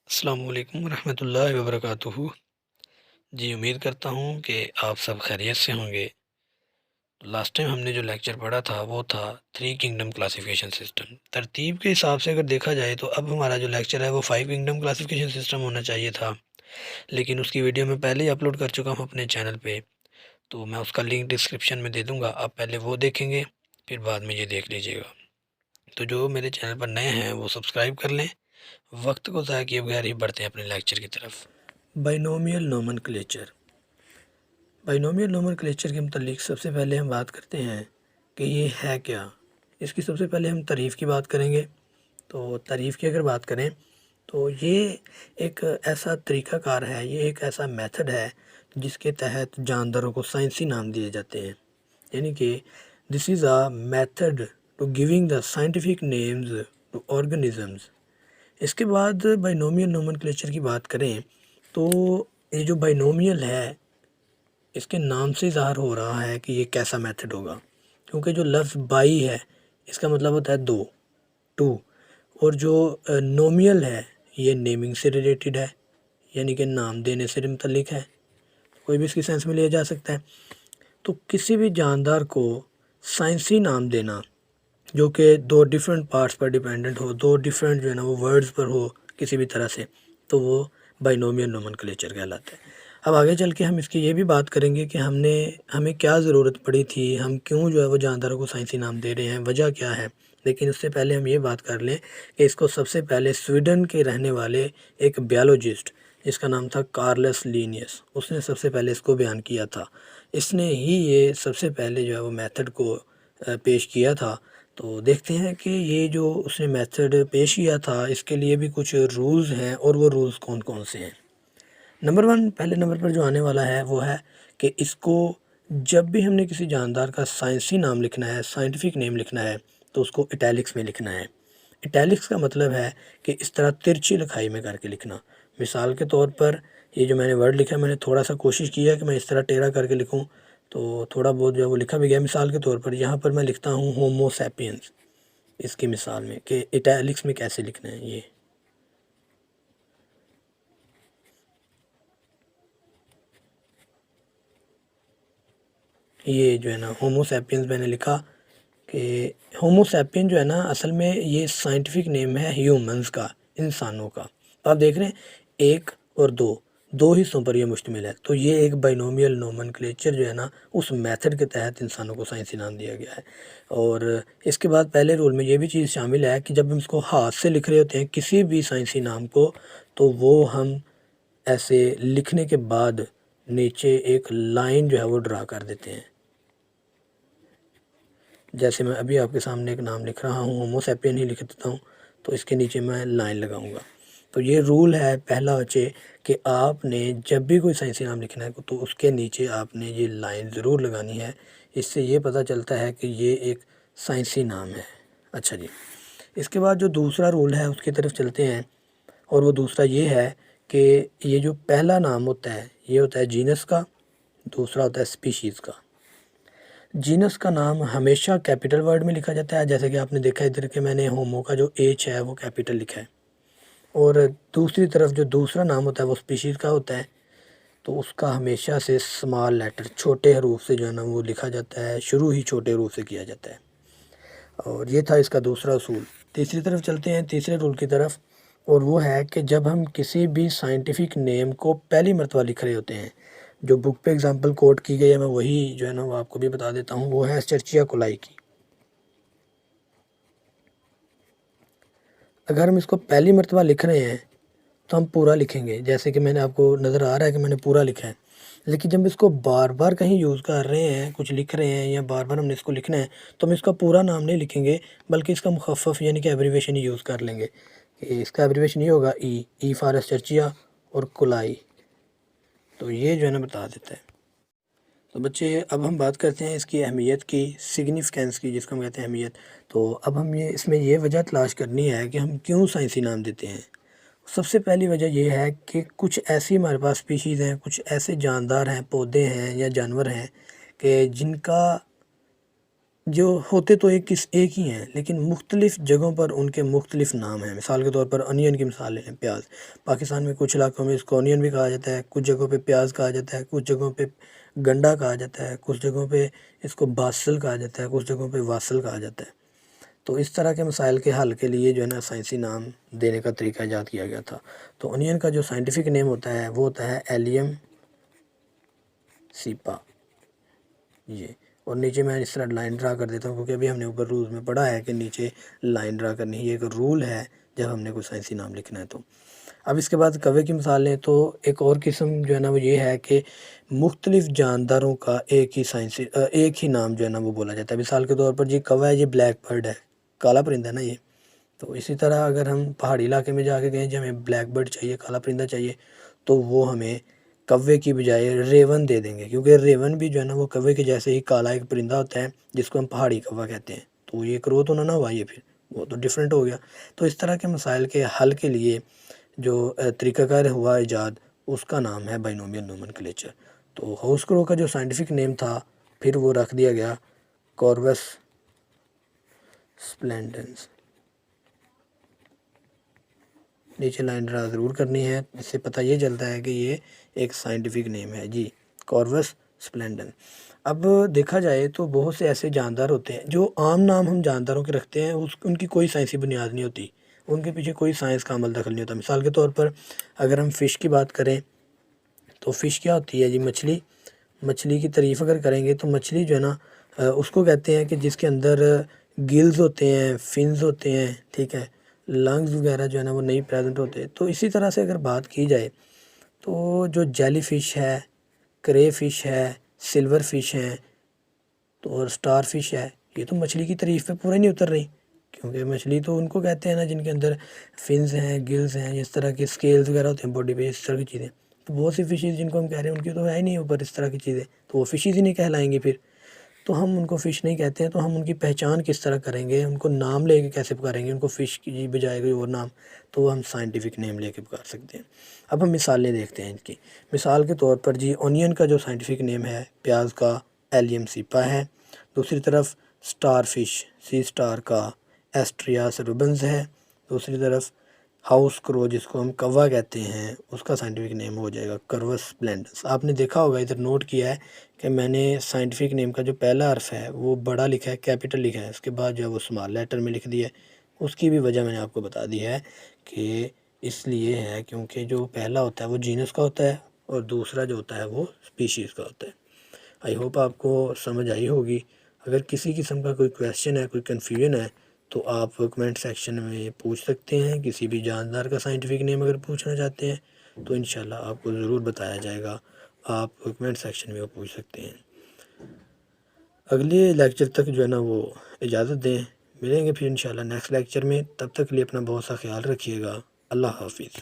अस्सलामुअलैकुम रहमतुल्लाहि व बरकातुहू। जी, उम्मीद करता हूँ कि आप सब खैरियत से होंगे। लास्ट टाइम हमने जो लेक्चर पढ़ा था वो था थ्री किंगडम क्लासिफिकेशन सिस्टम। तरतीब के हिसाब से अगर देखा जाए तो अब हमारा जो लेक्चर है वो फाइव किंगडम क्लासिफिकेशन सिस्टम होना चाहिए था, लेकिन उसकी वीडियो मैं पहले ही अपलोड कर चुका हूँ अपने चैनल पे। तो मैं उसका लिंक डिस्क्रिप्शन में दे दूँगा, आप पहले वो देखेंगे फिर बाद में ये देख लीजिएगा। तो जो मेरे चैनल पर नए हैं वो सब्सक्राइब कर लें। वक्त को ज़ाया किए बगैर ही बढ़ते हैं अपने लेक्चर की तरफ। Binomial nomenclature. बाइनोमियल नोमेनक्लेचर के मतलब सबसे पहले हम बात करते हैं कि ये है क्या। इसकी सबसे पहले हम तारीफ़ की बात करेंगे। तो तारीफ़ की अगर बात करें तो ये एक ऐसा तरीक़ाकार है, ये एक ऐसा मेथड है जिसके तहत जानदारों को साइंसी नाम दिए जाते हैं। यानी कि this is a method to giving the scientific names to organisms. इसके बाद बाइनोमियल नोमेनक्लेचर की बात करें तो ये जो बाइनोमियल है इसके नाम से ज़ाहिर हो रहा है कि ये कैसा मेथड होगा, क्योंकि जो लफ्ज़ बाई है इसका मतलब होता है दो, टू। और जो नोमियल है ये नेमिंग से रिलेटेड है, यानी कि नाम देने से मुतल्लिक है, कोई भी इसकी सेंस में लिया जा सकता है। तो किसी भी जानदार को साइंसी नाम देना जो कि दो डिफरेंट पार्ट्स पर डिपेंडेंट हो, दो डिफरेंट जो है ना वो वर्ड्स पर हो किसी भी तरह से, तो वो बाइनोमियल नोमेनक्लेचर कहलाता है। अब आगे चल के हम इसकी ये भी बात करेंगे कि हमें क्या ज़रूरत पड़ी थी, हम क्यों जो है वो जानदारों को साइंसी नाम दे रहे हैं, वजह क्या है। लेकिन उससे पहले हम ये बात कर लें कि इसको सबसे पहले स्वीडन के रहने वाले एक बायोलॉजिस्ट जिसका नाम था कार्लस लीनियस, उसने सबसे पहले इसको बयान किया था। इसने ही ये सबसे पहले जो है वो मेथड को पेश किया था। तो देखते हैं कि ये जो उसने मेथड पेश किया था इसके लिए भी कुछ रूल्स हैं और वो रूल्स कौन कौन से हैं। नंबर वन, पहले नंबर पर जो आने वाला है वो है कि इसको जब भी हमने किसी जानदार का साइंसी नाम लिखना है, साइंटिफिक नेम लिखना है, तो उसको इटैलिक्स में लिखना है। इटैलिक्स का मतलब है कि इस तरह तिरछी लिखाई में करके लिखना। मिसाल के तौर पर ये जो मैंने वर्ड लिखा है मैंने थोड़ा सा कोशिश किया कि मैं इस तरह टेढ़ा करके लिखूं, तो थोड़ा बहुत जो है वो लिखा भी गया। मिसाल के तौर पर यहाँ पर मैं लिखता हूँ होमो सैपियंस, इसकी मिसाल में कि इटैलिक्स में कैसे लिखना है। ये जो है ना होमो सैपियंस मैंने लिखा कि होमो सैपियन जो है ना असल में ये साइंटिफिक नेम है ह्यूमंस का, इंसानों का। तो आप देख रहे हैं एक और दो, दो हिस्सों पर ये मुश्तमिल है। तो ये एक बाइनोमियल नोमेनक्लेचर जो है ना उस मेथड के तहत इंसानों को साइंसी नाम दिया गया है। और इसके बाद पहले रूल में ये भी चीज़ शामिल है कि जब हम इसको हाथ से लिख रहे होते हैं किसी भी साइंसी नाम को, तो वो हम ऐसे लिखने के बाद नीचे एक लाइन जो है वो ड्रा कर देते हैं। जैसे मैं अभी आपके सामने एक नाम लिख रहा हूँ, होमो सैपियन ही लिख देता हूँ, तो इसके नीचे मैं लाइन लगाऊंगा। तो ये रूल है पहला बच्चे कि आपने जब भी कोई साइंसी नाम लिखना है तो उसके नीचे आपने ये लाइन ज़रूर लगानी है। इससे ये पता चलता है कि ये एक साइंसी नाम है। अच्छा जी, इसके बाद जो दूसरा रूल है उसकी तरफ चलते हैं, और वो दूसरा ये है कि ये जो पहला नाम होता है ये होता है जीनस का, दूसरा होता है स्पीशीज़ का। जीनस का नाम हमेशा कैपिटल वर्ड में लिखा जाता है, जैसे कि आपने देखा इधर के मैंने होमो का जो एच है वो कैपिटल लिखा है। और दूसरी तरफ जो दूसरा नाम होता है वो स्पीशीज़ का होता है, तो उसका हमेशा से स्मॉल लेटर छोटे हरूफ से जो है ना वो लिखा जाता है, शुरू ही छोटे हरूफ से किया जाता है। और ये था इसका दूसरा असूल। तीसरी तरफ चलते हैं, तीसरे रूल की तरफ, और वो है कि जब हम किसी भी साइंटिफिक नेम को पहली मरतबा लिख रहे होते हैं, जो बुक पे एग्जांपल कोट की गई है मैं वही जो है ना वो आपको भी बता देता हूँ, वो है एस्चेरिचिया कोलाई की। अगर हम इसको पहली मरतबा लिख रहे हैं तो हम पूरा लिखेंगे, जैसे कि मैंने आपको नज़र आ रहा है कि मैंने पूरा लिखा है। लेकिन जब इसको बार बार कहीं यूज़ कर रहे हैं, कुछ लिख रहे हैं या बार बार हमने इसको लिखना है, तो हम इसका पूरा नाम नहीं लिखेंगे बल्कि इसका मुखफ़फ़ यानी कि एब्रीविएशन ही यूज़ कर लेंगे। इसका एब्रीविएशन ये होगा ई फॉर एस्चेरिचिया और कोलाई। तो ये जो है ना बता देता है। तो बच्चे अब हम बात करते हैं इसकी अहमियत की, सिग्निफिकेंस की, जिसको हम कहते हैं अहमियत। तो अब हम ये इसमें ये वजह तलाश करनी है कि हम क्यों साइंसी नाम देते हैं। सबसे पहली वजह ये है कि कुछ ऐसी हमारे पास स्पीशीज़ हैं, कुछ ऐसे जानदार हैं, पौधे हैं या जानवर हैं कि जिनका जो होते तो एक ही हैं, लेकिन मुख्तलिफ़ जगहों पर उनके मुख्तलिफ़ नाम हैं। मिसाल के तौर पर अनियन की मिसाल ले लें, प्याज। पाकिस्तान में कुछ इलाकों में इसको अनियन भी कहा जाता है, कुछ जगहों पे प्याज कहा जाता है, कुछ जगहों पे गंडा कहा जाता है, कुछ जगहों पे इसको बासल कहा जाता है, कुछ जगहों पे वासल कहा जाता है। तो इस तरह के मसाइल के हल के लिए जो है ना साइंसी नाम देने का तरीका ईजाद किया गया था। तो अनियन का जो साइंटिफिक नेम होता है वो होता है एलियम सीपा, ये। और नीचे मैं इस तरह लाइन ड्रा कर देता हूँ, क्योंकि अभी हमने ऊपर रूल में पढ़ा है कि नीचे लाइन ड्रा करनी है, ये एक रूल है जब हमने कोई साइंसी नाम लिखना है। तो अब इसके बाद कौवे की मिसाल लें तो एक और किस्म जो है ना वो ये है कि मुख्तलिफ़ जानदारों का एक ही नाम जो है ना वो बोला जाता है। मिसाल के तौर पर जी कौवा है, ये ब्लैक बर्ड है, काला परिंदा है ना ये। तो इसी तरह अगर हम पहाड़ी इलाके में जाके गए, जब हमें ब्लैक बर्ड चाहिए, काला परिंदा चाहिए, तो वो हमें कौवे की बजाय रेवन दे देंगे, क्योंकि रेवन भी जो है ना वो कौवे के जैसे ही काला एक परिंदा होता है, जिसको हम पहाड़ी कौवा कहते हैं। तो ये क्रो तो ना हुआ, ये फिर वो तो डिफरेंट हो गया। तो इस तरह के मसाइल के हल के लिए जो तरीक़ाकार हुआ ईजाद, उसका नाम है बाइनोमियल नोमेनक्लेचर। तो हाउस क्रो का जो साइंटिफिक नेम था, फिर वो रख दिया गया कॉर्वस स्प्लेंडेंस। नीचे लाइन ड्रा ज़रूर करनी है, इससे पता ये चलता है कि ये एक साइंटिफिक नेम है जी, कॉर्वस स्प्लेंडन। अब देखा जाए तो बहुत से ऐसे जानदार होते हैं जो आम नाम हम जानदारों के रखते हैं, उनकी कोई साइंसी बुनियाद नहीं होती, उनके पीछे कोई साइंस का अमल दखल नहीं होता। मिसाल के तौर पर अगर हम फ़िश की बात करें तो फ़िश क्या होती है जी, मछली। मछली की तारीफ़ अगर करेंगे तो मछली जो है ना उसको कहते हैं कि जिसके अंदर गिल्स होते हैं, फिन्स होते हैं, ठीक है, लंग्स वगैरह जो है ना वो नहीं प्रेजेंट होते। तो इसी तरह से अगर बात की जाए तो जो जेली फ़िश है, क्रे फ़िश है, सिल्वर फ़िश हैं, तो और स्टार फ़िश है, ये तो मछली की तारीफ़ पे पूरा नहीं उतर रही, क्योंकि मछली तो उनको कहते हैं ना जिनके अंदर फिन्स हैं, गिल्स हैं, इस तरह के स्केल्स वगैरह होते हैं बॉडी पे, इस तरह की चीज़ें। तो बहुत सी फ़िशेज़ जिनको हम कह रहे हैं उनकी तो है ही नहीं ऊपर इस तरह की चीज़ें, तो वो फ़िशेज़ ही नहीं कहलाएंगी फिर। तो हम उनको फ़िश नहीं कहते हैं, तो हम उनकी पहचान किस तरह करेंगे, उनको नाम लेके कैसे पुकारेंगे, उनको फ़िश की बजाय कोई और नाम, तो वो हम साइंटिफिक नेम लेके पुकार सकते हैं। अब हम मिसालें देखते हैं इनकी। मिसाल के तौर पर जी ओनियन का जो साइंटिफिक नेम है प्याज का, एलियम सीपा है। दूसरी तरफ स्टार फिश, सी स्टार का एस्ट्रियास रुबन्स है। दूसरी तरफ हाउस क्रो जिसको हम कौवा कहते हैं, उसका साइंटिफिक नेम हो जाएगा कर्वस स्प्लेंडस। आपने देखा होगा, इधर नोट किया है कि मैंने साइंटिफिक नेम का जो पहला हर्फ है वो बड़ा लिखा है, कैपिटल लिखा है, उसके बाद जो है वो स्मॉल लेटर में लिख दिया है। उसकी भी वजह मैंने आपको बता दी है कि इसलिए है क्योंकि जो पहला होता है वो जीनस का होता है और दूसरा जो होता है वो स्पीशीज़ का होता है। आई होप आपको समझ आई होगी। अगर किसी किस्म का कोई क्वेश्चन है, कोई कन्फ्यूजन है, तो आप कमेंट सेक्शन में पूछ सकते हैं। किसी भी जानदार का साइंटिफिक नेम अगर पूछना चाहते हैं तो इंशाल्लाह आपको ज़रूर बताया जाएगा। आप कमेंट सेक्शन में वो पूछ सकते हैं। अगले लेक्चर तक जो है ना वो इजाज़त दें, मिलेंगे फिर इंशाल्लाह नेक्स्ट लेक्चर में। तब तक के लिए अपना बहुत सा ख्याल रखिएगा। अल्लाह हाफिज़।